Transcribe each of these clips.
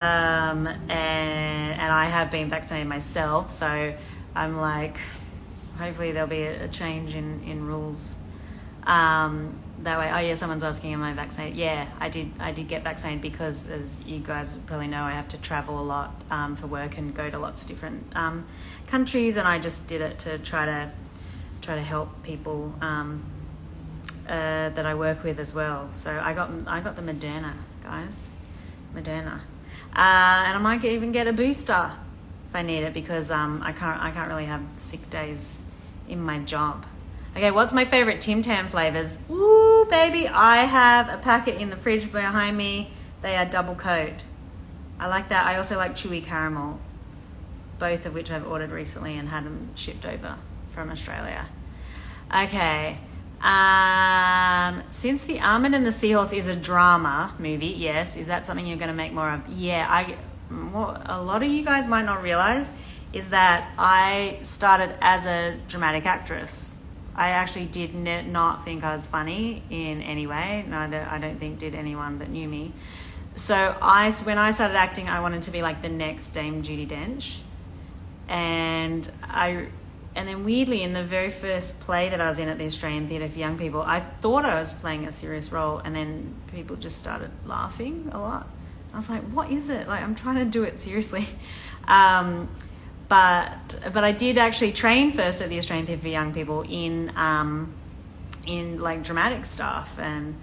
and I have been vaccinated myself, so I'm like, hopefully there'll be a change in rules. That way. Oh yeah, someone's asking, am I vaccinated? Yeah, I did get vaccinated because, as you guys probably know, I have to travel a lot for work and go to lots of different countries, and I just did it to try to help people that I work with as well. So I got the Moderna, guys, Moderna, and I might even get a booster if I need it, because I can't really have sick days in my job. Okay, what's my favorite Tim Tam flavors? Ooh, baby, I have a packet in the fridge behind me. They are double coat. I like that. I also like chewy caramel, both of which I've ordered recently and had them shipped over from Australia. Okay. Since The Almond and the Seahorse is a drama movie, yes, is that something you're going to make more of? Yeah, what a lot of you guys might not realize is that I started as a dramatic actress. I actually did not think I was funny in any way. Neither, I don't think, did anyone that knew me. So when I started acting, I wanted to be like the next Dame Judi Dench. And then weirdly, in the very first play that I was in at the Australian Theatre for Young People, I thought I was playing a serious role, and then people just started laughing a lot. I was like, what is it? Like, I'm trying to do it seriously. But I did actually train first at the Australian Theatre for Young People in like dramatic stuff and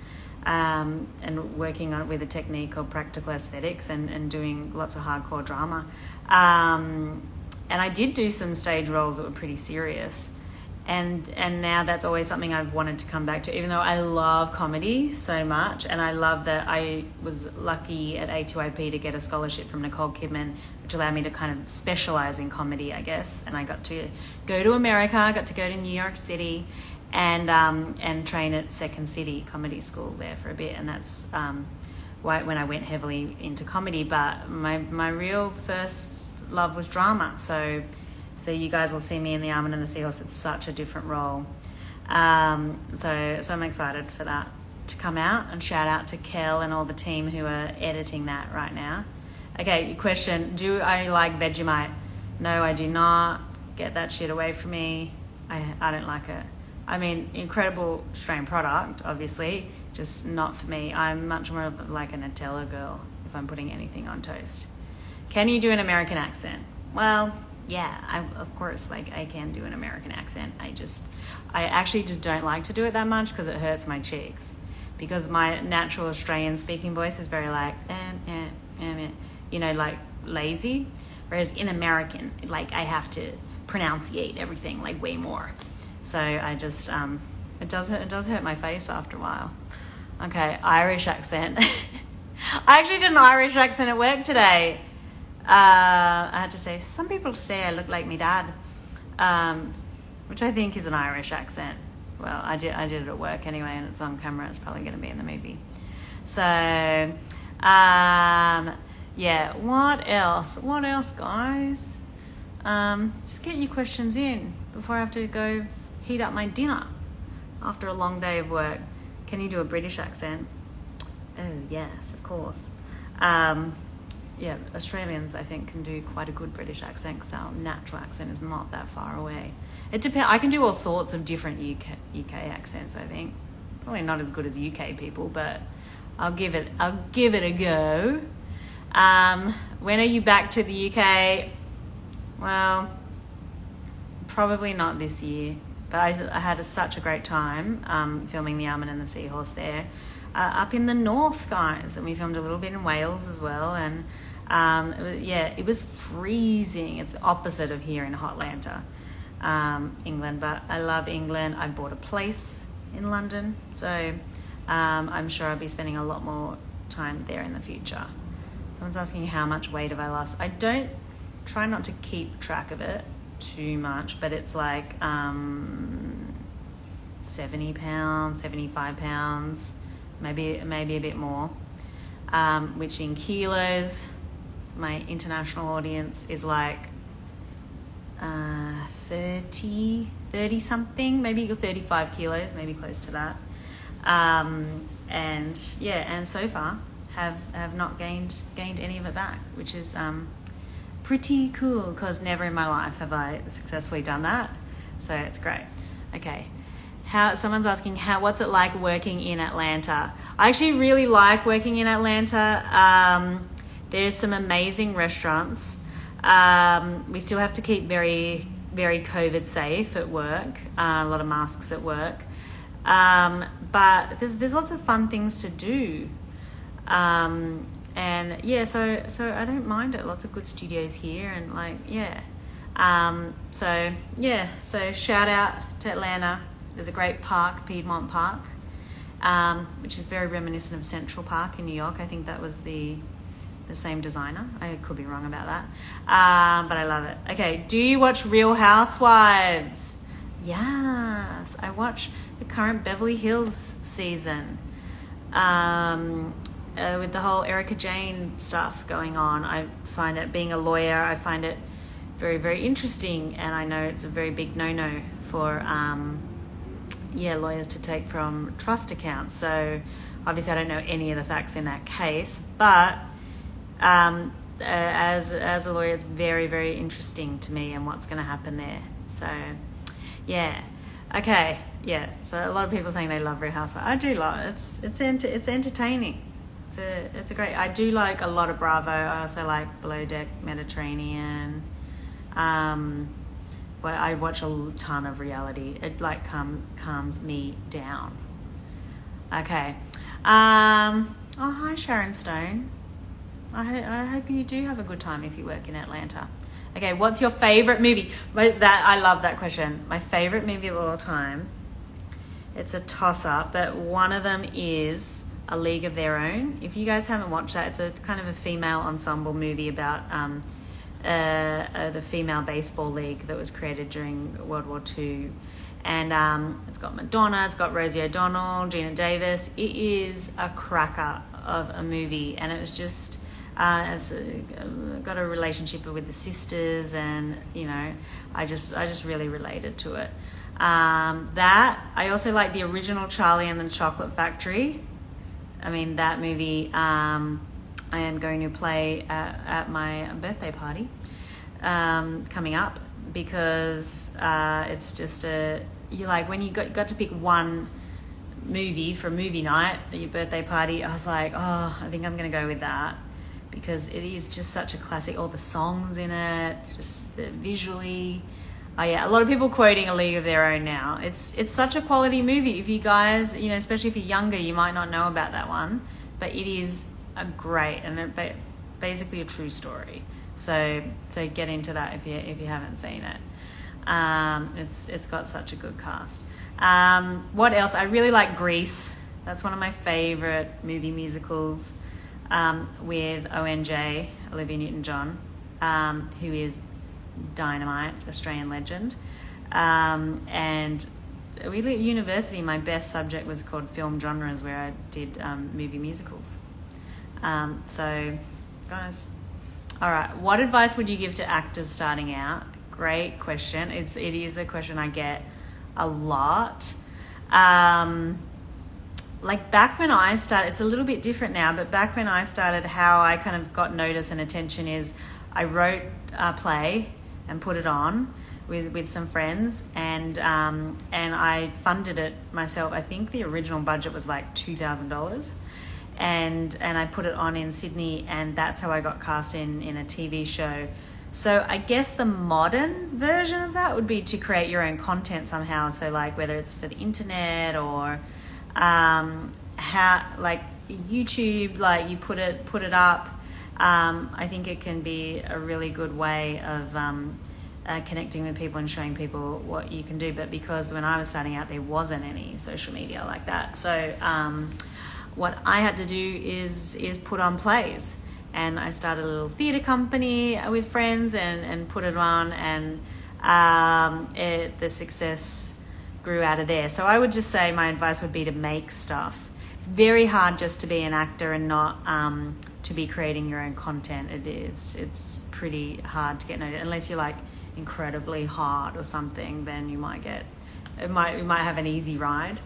working on it with a technique called practical aesthetics and doing lots of hardcore drama. And I did do some stage roles that were pretty serious. And now that's always something I've wanted to come back to, even though I love comedy so much. And I love that I was lucky at A2IP to get a scholarship from Nicole Kidman, which allowed me to kind of specialize in comedy, I guess. And I got to go to America, I got to go to New York City and train at Second City Comedy School there for a bit. And that's when I went heavily into comedy. But my real first love was drama. So you guys will see me in The Almond and the Seahorse. It's such a different role. So I'm excited for that to come out, and shout out to Kel and all the team who are editing that right now. Okay, your question, do I like Vegemite? No, I do not. Get that shit away from me. I don't like it. I mean, incredible Australian product, obviously, just not for me. I'm much more of like a Nutella girl if I'm putting anything on toast. Can you do an American accent? Well, yeah, of course, like I can do an American accent. I actually just don't like to do it that much because it hurts my cheeks. Because my natural Australian speaking voice is very like, like lazy. Whereas in American, like I have to pronunciate everything like way more. So I just, it does hurt my face after a while. Okay, Irish accent. I actually did an Irish accent at work today. I had to say, some people say I look like my dad, which I think is an Irish accent. Well, I did it at work anyway, and it's on camera. It's probably going to be in the movie. So, yeah. What else? What else, guys? Just get your questions in before I have to go heat up my dinner after a long day of work. Can you do a British accent? Oh, yes, of course. Yeah, Australians, I think, can do quite a good British accent because our natural accent is not that far away. It depends. I can do all sorts of different UK accents, I think. Probably not as good as UK people, but I'll give it a go. When are you back to the UK? Well, probably not this year. But I had such a great time filming The Almond and the Seahorse there. Up in the north, guys, and we filmed a little bit in Wales as well, and it was freezing. It's the opposite of here in Hotlanta, England, but I love England. I bought a place in London, so I'm sure I'll be spending a lot more time there in the future. Someone's asking how much weight have I lost. I don't try not to keep track of it too much, but it's like 70 pounds, 75 pounds, maybe a bit more, which in kilos, my international audience is like 30 something, maybe 35 kilos, maybe close to that. And so far have not gained any of it back, which is pretty cool, because never in my life have I successfully done that. So it's great. Okay. Someone's asking what's it like working in Atlanta? I actually really like working in Atlanta. There's some amazing restaurants. We still have to keep very, very COVID safe at work. A lot of masks at work. But there's lots of fun things to do. And yeah, so I don't mind it. Lots of good studios here, and so shout out to Atlanta. There's a great park, Piedmont Park, which is very reminiscent of Central Park in New York. I think that was the same designer. I could be wrong about that. But I love it. Okay, do you watch Real Housewives? Yes, I watch the current Beverly Hills season. With the whole Erica Jane stuff going on, I find it, being a lawyer, I find it very, very interesting, and I know it's a very big no-no for lawyers to take from trust accounts. So obviously I don't know any of the facts in that case, but as a lawyer, it's very, very interesting to me and what's going to happen there. So yeah, okay, yeah. So a lot of people saying they love Real Housewives. I do love it. It's entertaining. It's a great. I do like a lot of Bravo. I also like Below Deck Mediterranean. But I watch a ton of reality. It calms me down. Okay. Oh, hi Sharon Stone. I hope you do have a good time if you work in Atlanta. Okay, what's your favorite movie? I love that question. My favorite movie of all time. It's a toss-up, but one of them is A League of Their Own. If you guys haven't watched that, it's a kind of a female ensemble movie about the female baseball league that was created during World War II. And it's got Madonna, it's got Rosie O'Donnell, Gina Davis. It is a cracker of a movie, and it was just it's got a relationship with the sisters, and I just really related to it. That I also like the original Charlie and the Chocolate Factory. I mean, that movie I am going to play at my birthday party coming up, because it's just when you got to pick one movie for movie night at your birthday party, I was like, oh, I think I'm going to go with that, because it is just such a classic. All the songs in it, just visually. Oh yeah, a lot of people quoting A League of Their Own now. It's such a quality movie. If you guys, especially if you're younger, you might not know about that one, but it is a great and basically a true story. So get into that if you haven't seen it. It's got such a good cast. What else? I really like Grease. That's one of my favorite movie musicals, with ONJ, Olivia Newton-John, who is dynamite, Australian legend. And at university, my best subject was called film genres, where I did movie musicals. So guys, all right, what advice would you give to actors starting out? Great question. It is a question I get a lot. Like back when I started, it's a little bit different now, but back when I started, how I kind of got notice and attention is I wrote a play and put it on with some friends, and I funded it myself. I think the original budget was like $2,000, and I put it on in Sydney, and that's how I got cast in a TV show. So I guess the modern version of that would be to create your own content somehow. So like whether it's for the internet or how like YouTube, like you put it up. I think it can be a really good way of connecting with people and showing people what you can do. But because when I was starting out, there wasn't any social media like that. So what I had to do is put on plays. And I started a little theatre company with friends and put it on, and the success grew out of there. So I would just say my advice would be to make stuff. It's very hard just to be an actor and not to be creating your own content. It's pretty hard to get noticed, unless you're like incredibly hot or something. Then you might have an easy ride.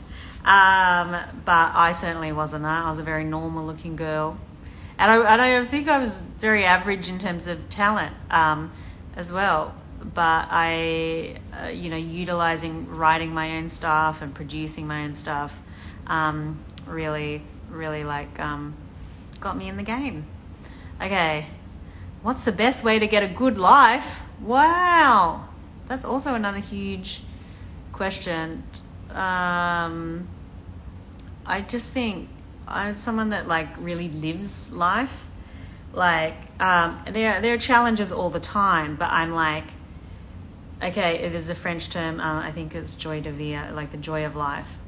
But I certainly wasn't that. I was a very normal looking girl I think I was very average in terms of talent as well. But I, utilizing writing my own stuff and producing my own stuff, really, really got me in the game. Okay, what's the best way to get a good life? Wow, that's also another huge question. I just think I'm someone that really lives life. There are challenges all the time, but I'm okay, there's a French term, I think it's joie de vivre, the joy of life.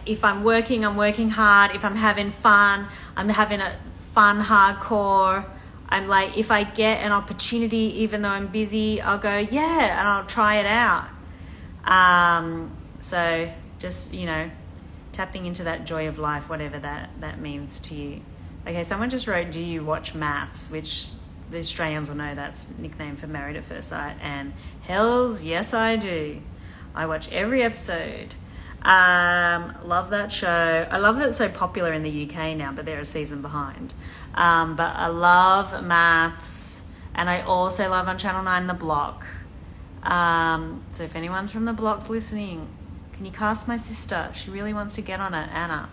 If I'm working hard. If I'm having fun, I'm having a fun hardcore. I'm if I get an opportunity, even though I'm busy, I'll go, yeah, and I'll try it out. So just, tapping into that joy of life, whatever that means to you. Okay, someone just wrote, do you watch MAFS, which the Australians will know that's nickname for Married at First Sight, and hells yes I do. I watch every episode. Love that show. I love that it's so popular in the UK now, but they're a season behind. But I love MAFS, and I also love on Channel 9 The Block. So if anyone's from The Block's listening, can you cast my sister? She really wants to get on it, Anna.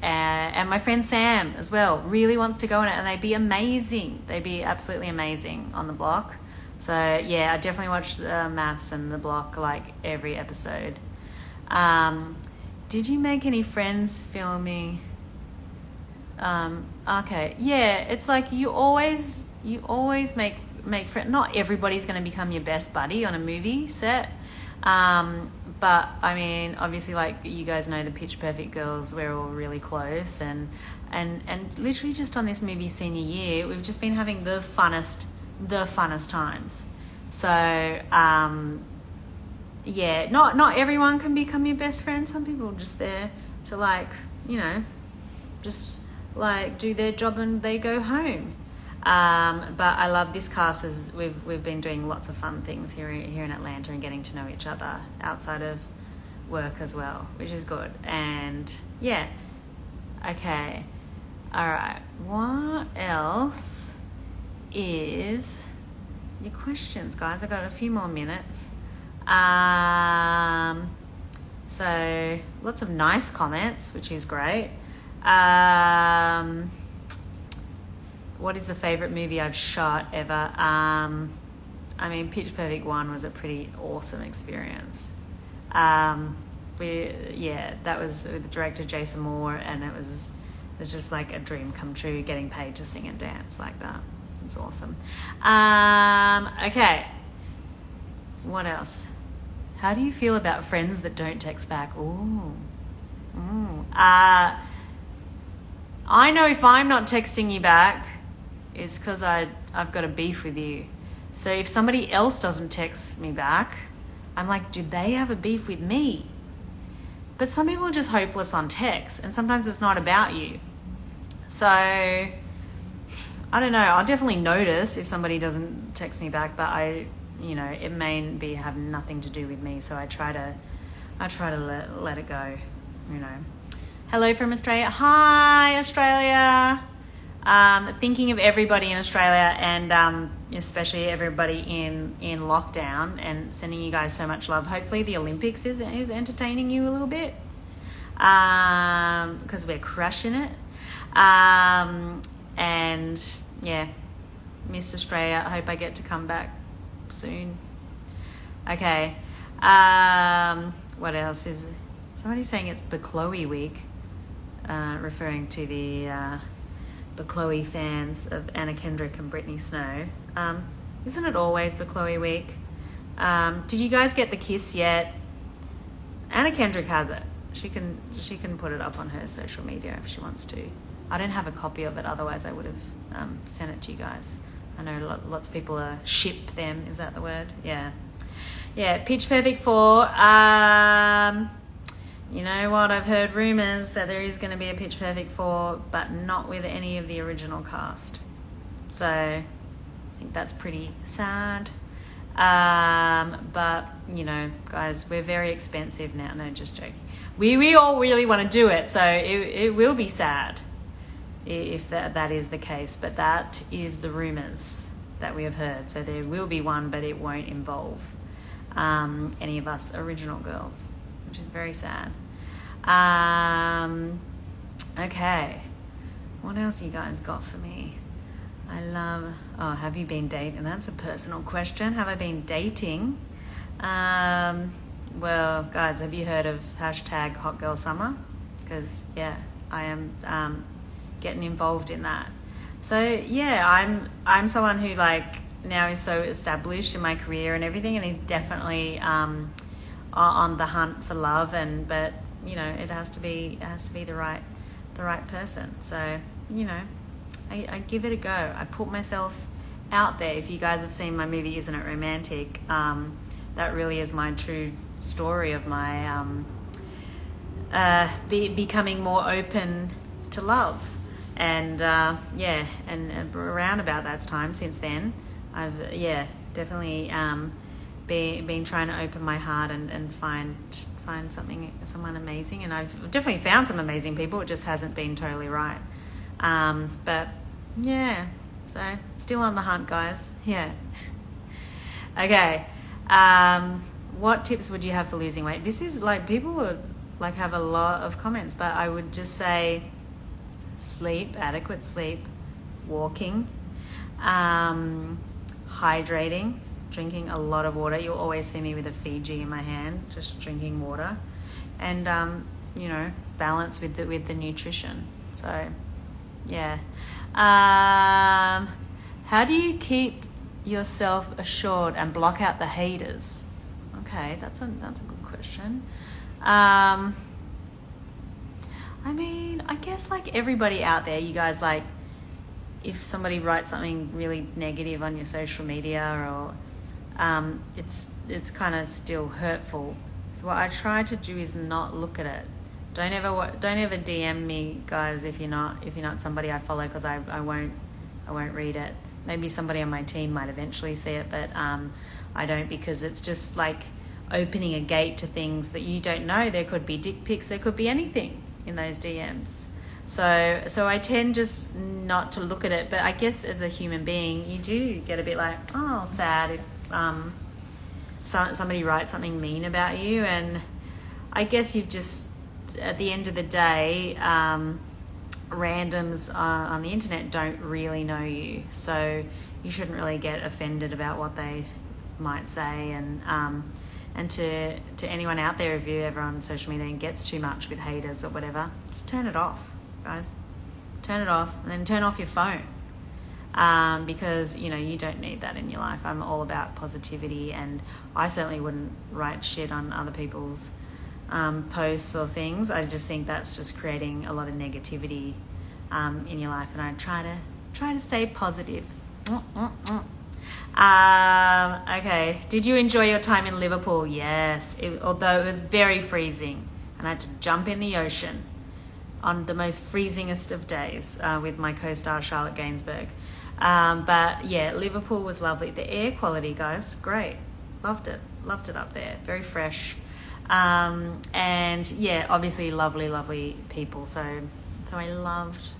And my friend Sam as well really wants to go on it, and they'd be amazing. They'd be absolutely amazing on The Block. So yeah, I definitely watch MAFS and The Block every episode. Did you make any friends filming? Okay, yeah, it's you always make friends. Not everybody's going to become your best buddy on a movie set. But I mean, obviously, you guys know the Pitch Perfect girls, we're all really close, and literally just on this movie senior year, we've just been having the funnest times. So yeah, not everyone can become your best friend. Some people are just there to just do their job and they go home. But I love this cast as we've been doing lots of fun things here in Atlanta and getting to know each other outside of work as well, which is good. And yeah, okay, all right. What else is your questions, guys? I got a few more minutes. So lots of nice comments, which is great. What is the favorite movie I've shot ever? I mean, Pitch Perfect 1 was a pretty awesome experience. That was with director Jason Moore, and it was just a dream come true, getting paid to sing and dance like that. It's awesome. Okay. What else? How do you feel about friends that don't text back? Ooh. I know if I'm not texting you back, it's because I've got a beef with you. So if somebody else doesn't text me back, I'm do they have a beef with me? But some people are just hopeless on text, and sometimes it's not about you. So I don't know. I'll definitely notice if somebody doesn't text me back, but it may have nothing to do with me. So I try to let it go. Hello from Australia. Hi, Australia. Thinking of everybody in Australia, and especially everybody in lockdown, and sending you guys so much love. Hopefully the Olympics is entertaining you a little bit, because we're crushing it. And yeah, Miss Australia, I hope I get to come back soon. Okay. What else is somebody saying it's Bechloe week, referring to the Bechloe fans of Anna Kendrick and Brittany Snow. Isn't it always Bechloe week? Did you guys get the kiss yet? Anna Kendrick has it. She can put it up on her social media if she wants to. I don't have a copy of it, otherwise I would have sent it to you guys. I know lots of people ship them. Is that the word? Yeah. Pitch Perfect 4. You know what? I've heard rumours that there is going to be a Pitch Perfect 4, but not with any of the original cast. So I think that's pretty sad. But, you know, guys, we're very expensive now. No, just joking. We all really want to do it, so it will be sad if that is the case. But that is the rumors that we have heard. So there will be one, but it won't involve any of us original girls, which is very sad. Okay. What else you guys got for me? Have you been dating? That's a personal question. Have I been dating? Well, guys, have you heard of hashtag Hot Girl Summer? Because, yeah, I am getting involved in that. So, yeah, I'm someone who, like, now is so established in my career and everything, and is definitely on the hunt for love. But, you know, it has to be the right person. So, you know, I give it a go. I put myself out there. If you guys have seen my movie Isn't It Romantic, that really is my true story of my becoming more open to love. And and around about that time since then, I've definitely been trying to open my heart and find someone amazing. And I've definitely found some amazing people. It just hasn't been totally right. But yeah, so still on the hunt, guys. Yeah. Okay. What tips would you have for losing weight? This is like, people would like have a lot of comments, but I would just say sleep, adequate sleep, walking, hydrating, drinking a lot of water. You'll always see me with a Fiji in my hand, just drinking water, and you know, balance with the nutrition. So yeah. How do you keep yourself assured and block out the haters? Okay, that's a good question. I mean, I guess like everybody out there, you guys, like, if somebody writes something really negative on your social media, or it's kind of still hurtful. So what I try to do is not look at it. Don't ever DM me, guys, if you're not somebody I follow, because I won't read it. Maybe somebody on my team might eventually see it, but I don't, because it's just like opening a gate to things that you don't know. There could be dick pics, there could be anything in those DMs. So I tend just not to look at it. But I guess as a human being, you do get a bit like, oh, sad if somebody writes something mean about you. And I guess you've just, at the end of the day, randoms on the internet don't really know you, so you shouldn't really get offended about what they might say. And to anyone out there, if you're ever on social media and gets too much with haters or whatever, just turn it off, guys. Turn it off, and then turn off your phone, because you know, you don't need that in your life. I'm all about positivity, and I certainly wouldn't write shit on other people's posts or things. I just think that's just creating a lot of negativity in your life, and I try to stay positive. Okay, did you enjoy your time in Liverpool? Yes, although it was very freezing, and I had to jump in the ocean on the most freezingest of days with my co-star Charlotte Gainsbourg. But yeah, Liverpool was lovely. The air quality, guys, great. Loved it up there. Very fresh. And yeah, obviously lovely people. So I loved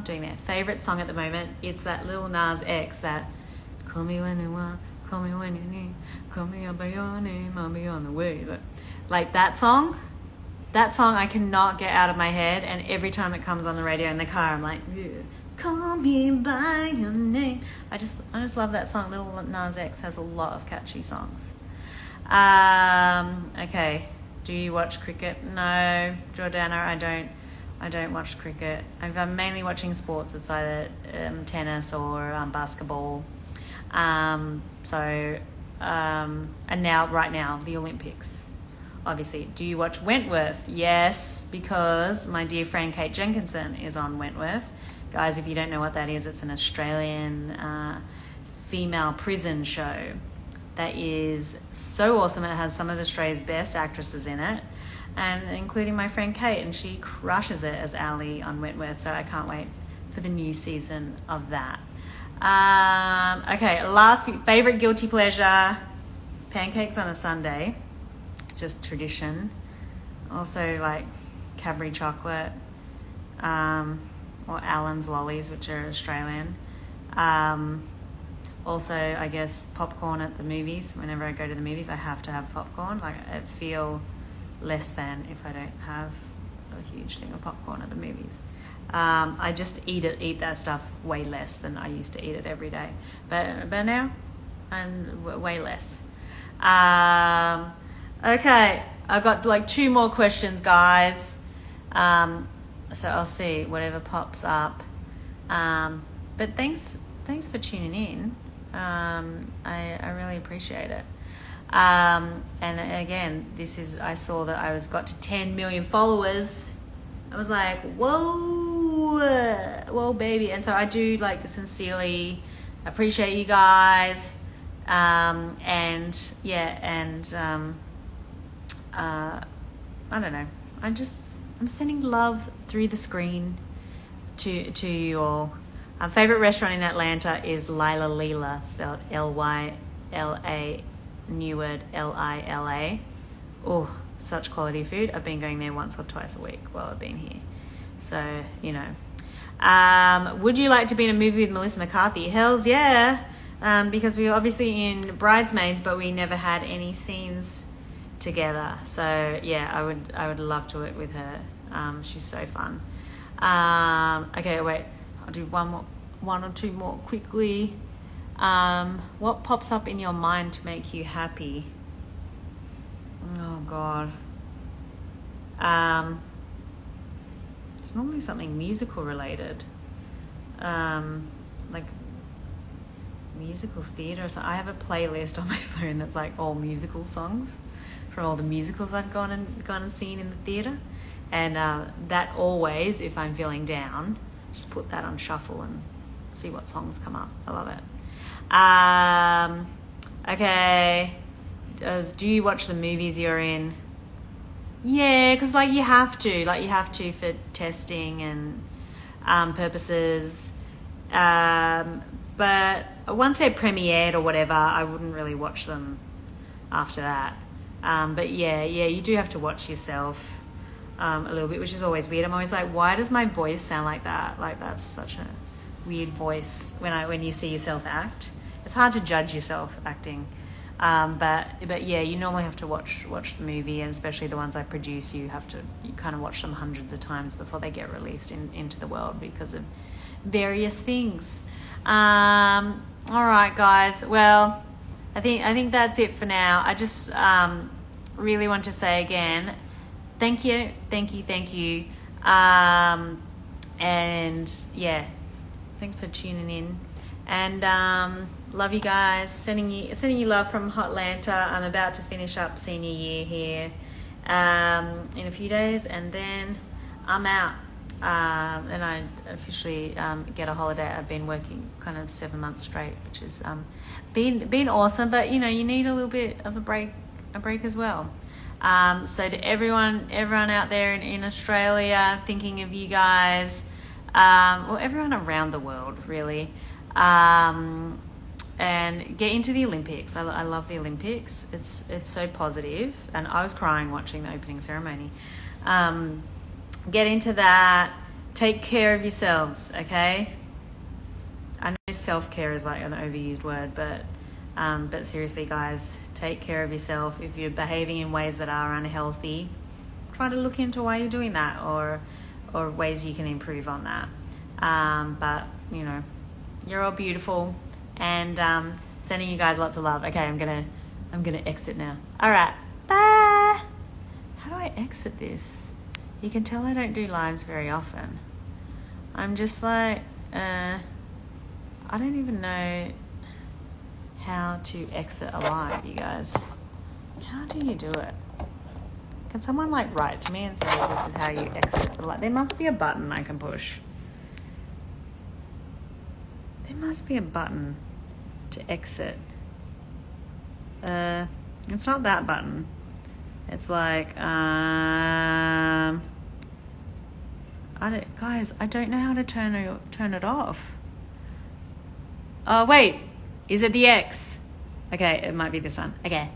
doing that. Favorite song at the moment, it's that Lil Nas X, that call me when you want, call me when you need, call me up by your name, I'll be on the way. But like that song I cannot get out of my head, and every time it comes on the radio in the car, I'm like, call me by your name. I just love that song. Lil Nas X has a lot of catchy songs. Okay, do you watch cricket? No, Jordana, I don't watch cricket. I'm mainly watching sports outside of tennis or basketball. And now, right now, the Olympics. Obviously, do you watch Wentworth? Yes, because my dear friend Kate Jenkinson is on Wentworth. Guys, if you don't know what that is, it's an Australian female prison show that is so awesome. It has some of Australia's best actresses in it, and including my friend Kate, and she crushes it as Ali on Wentworth, so I can't wait for the new season of that. Okay, favorite guilty pleasure, pancakes on a Sunday, just tradition. Also like Cadbury chocolate, or Allen's lollies, which are Australian. Also, I guess popcorn at the movies. Whenever I go to the movies, I have to have popcorn. Like, I feel less than if I don't have a huge thing of popcorn at the movies. I just eat that stuff way less than I used to eat it every day. But now, I'm way less. Okay, I've got like 2 more questions, guys. So I'll see whatever pops up. But thanks for tuning in. I really appreciate it. And again, I saw that I got to 10 million followers. I was like, whoa, baby. And so I do like sincerely appreciate you guys. I don't know. I'm sending love through the screen to you all. Favorite restaurant in Atlanta is Lila Lila, spelled Lyla, new word Lila. Oh, such quality food. I've been going there once or twice a week while I've been here. So, would you like to be in a movie with Melissa McCarthy? Hells yeah. Because we were obviously in Bridesmaids, but we never had any scenes together. So yeah, I would love to work with her. She's so fun. Okay, wait. I'll do one or two more quickly. What pops up in your mind to make you happy? Oh God. It's normally something musical related. Like musical theatre. So I have a playlist on my phone that's like all musical songs from all the musicals I've gone and seen in the theatre. And that always, if I'm feeling down, just put that on shuffle and see what songs come up. I love it. Okay. Do you watch the movies you're in? Yeah, because you have to for testing and purposes. But once they're premiered or whatever, I wouldn't really watch them after that. But yeah, you do have to watch yourself a little bit, which is always weird. I'm always like, why does my voice sound like that? Like, that's such a weird voice when you see yourself act. It's hard to judge yourself acting. But yeah, you normally have to watch the movie, and especially the ones I produce, you kind of watch them hundreds of times before they get released into the world because of various things. All right, guys. Well, I think that's it for now. I just really want to say again, thank you. And yeah, thanks for tuning in. And love you guys. Sending you love from Hotlanta. I'm about to finish up senior year here in a few days, and then I'm out. And I officially get a holiday. I've been working kind of 7 months straight, which has been awesome. But you need a little bit of a break as well. So to everyone out there in Australia, thinking of you guys, everyone around the world really. And get into the Olympics. I love the Olympics. It's so positive, and I was crying watching the opening ceremony. Get into that. Take care of yourselves, okay? I know self-care is like an overused word, but seriously, guys, take care of yourself. If you're behaving in ways that are unhealthy, try to look into why you're doing that, or ways you can improve on that. But you're all beautiful, and sending you guys lots of love. Okay, I'm gonna exit now. All right, bye. How do I exit this? You can tell I don't do lives very often. I'm just like, I don't even know how to exit a live, you guys. How do you do it? Can someone write to me and say this is how you exit the live? There must be a button I can push. There must be a button to exit. It's not that button. It's like, I guys, I don't know how to turn it off. Oh, wait. Is it the X? Okay, it might be this one. Okay.